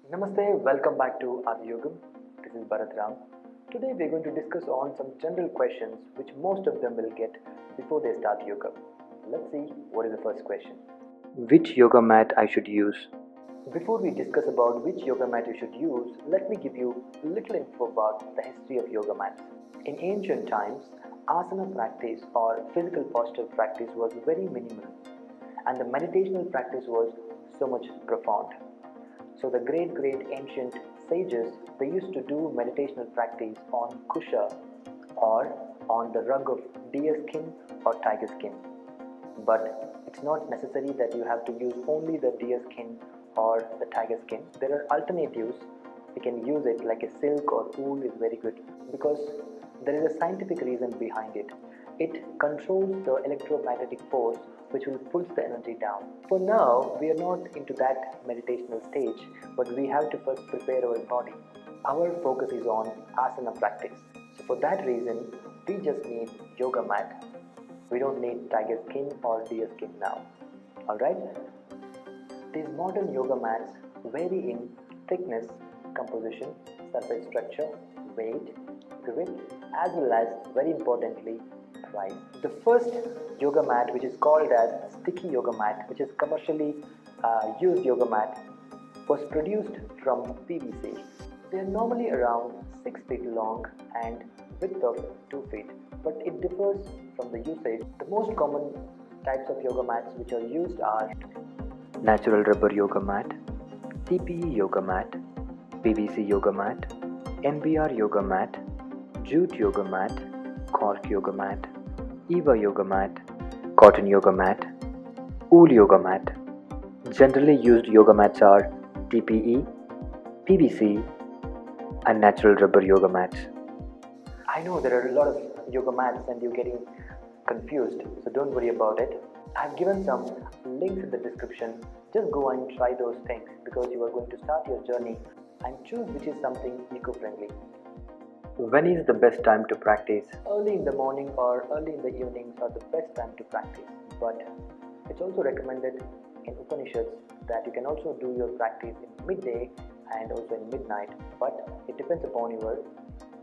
Namaste, welcome back to Adiyogam. This is Bharatram. Today we are going to discuss on some general questions which most of them will get before they start yoga. Let's see what is the first question. Which yoga mat I should use? Before we discuss about which yoga mat you should use, let me give you a little info about the history of yoga mats. In ancient times, asana practice or physical posture practice was very minimal and the meditational practice was so much profound. So the great ancient sages, they used to do meditational practice on kusha or on the rug of deer skin or tiger skin. But it's not necessary that you have to use only the deer skin or the tiger skin. There are alternatives. You can use it like a silk or wool is very good because there is a scientific reason behind it. It controls the electromagnetic force which will pull the energy down. For now, we are not into that meditational stage, but we have to first prepare our body. Our focus is on asana practice. So for that reason, we just need yoga mat. We don't need tiger skin or deer skin now. Alright? These modern yoga mats vary in thickness, composition, surface structure, weight, grip, as well as, very importantly, price. The first yoga mat, which is called as sticky yoga mat, which is commercially used yoga mat, was produced from PVC. They are normally around 6 feet long and width of 2 feet, but it differs from the usage. The most common types of yoga mats which are used are natural rubber yoga mat, TPE yoga mat, PVC yoga mat, NBR yoga mat, jute yoga mat, cork yoga mat, Eva yoga mat, cotton yoga mat, wool yoga mat. Generally used yoga mats are TPE, PVC and natural rubber yoga mats. I know there are a lot of yoga mats and you're getting confused, so don't worry about it. I've given some links in the description. Just go and try those things because you are going to start your journey and choose which is something eco-friendly. When is the best time to practice? Early in the morning or early in the evenings are the best time to practice. But it's also recommended in Upanishads that you can also do your practice in midday and also in midnight. But it depends upon your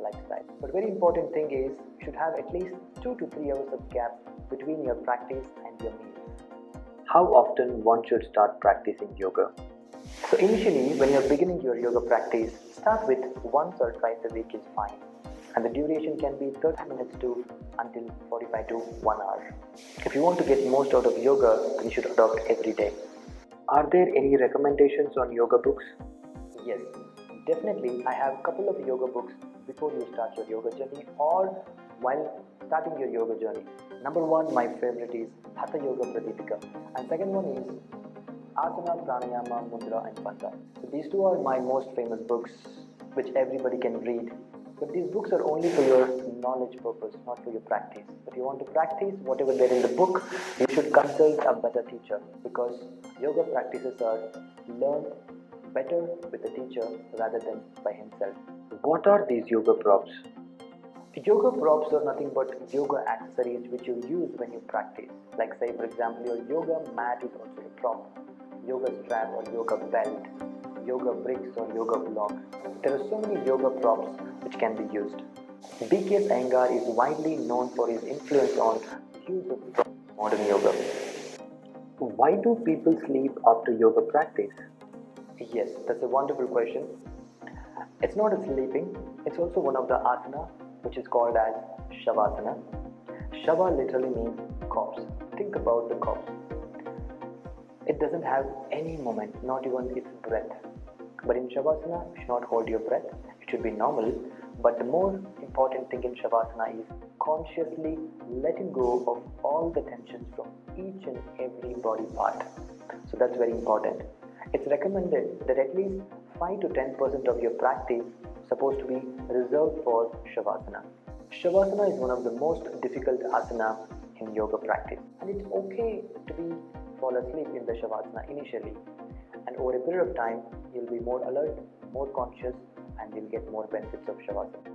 lifestyle. But very important thing is you should have at least 2 to 3 hours of gap between your practice and your meals. How often one should start practicing yoga? So initially, when you're beginning your yoga practice, start with once or twice a week is fine. And the duration can be 30 minutes to until 45 to 1 hour. If you want to get most out of yoga, then you should adopt every day. Are there any recommendations on yoga books? Yes, definitely. I have a couple of yoga books before you start your yoga journey or while starting your yoga journey. Number one, my favorite is Hatha Yoga Pradipika, and second one is Asana, Pranayama, Mudra and Panta. So these two are my most famous books which everybody can read. But these books are only for your knowledge purpose, not for your practice. If you want to practice whatever there in the book, you should consult a better teacher because yoga practices are learned better with a teacher rather than by himself. What are these yoga props? Yoga props are nothing but yoga accessories which you use when you practice. Like say for example your yoga mat is also a prop, yoga strap or yoga belt, yoga bricks or yoga block. There are so many yoga props which can be used. B.K. Iyengar is widely known for his influence on use of modern yoga. Why do people sleep after yoga practice? Yes, that's a wonderful question. It's not a sleeping, it's also one of the asana which is called as Shavasana. Shava literally means corpse. Think about the corpse. It doesn't have any moment, not even its breath. But in Shavasana, you should not hold your breath. It should be normal. But the more important thing in Shavasana is consciously letting go of all the tensions from each and every body part. So that's very important. It's recommended that at least 5 to 10% of your practice is supposed to be reserved for Shavasana. Shavasana is one of the most difficult asana in yoga practice. And it's okay to fall asleep in the Shavasana initially. And over a period of time, you'll be more alert, more conscious, and you'll get more benefits of Shavasana.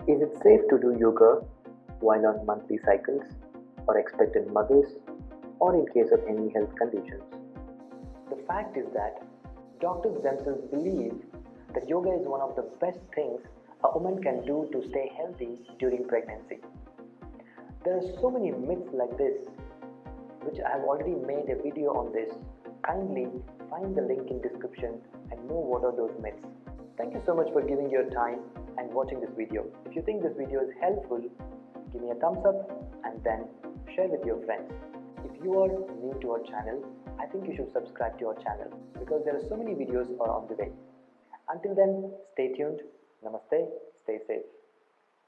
Is it safe to do yoga while on monthly cycles, or expectant mothers, or in case of any health conditions? The fact is that Doctors themselves believe that yoga is one of the best things a woman can do to stay healthy during pregnancy. There are so many myths like this, which I have already made a video on this. Kindly find the link in description and know what are those myths. Thank you so much for giving your time and watching this video. If you think this video is helpful, give me a thumbs up and then share with your friends. If you are new to our channel, I think you should subscribe to our channel because there are so many videos are on the way. Until then, stay tuned. Namaste. Stay safe.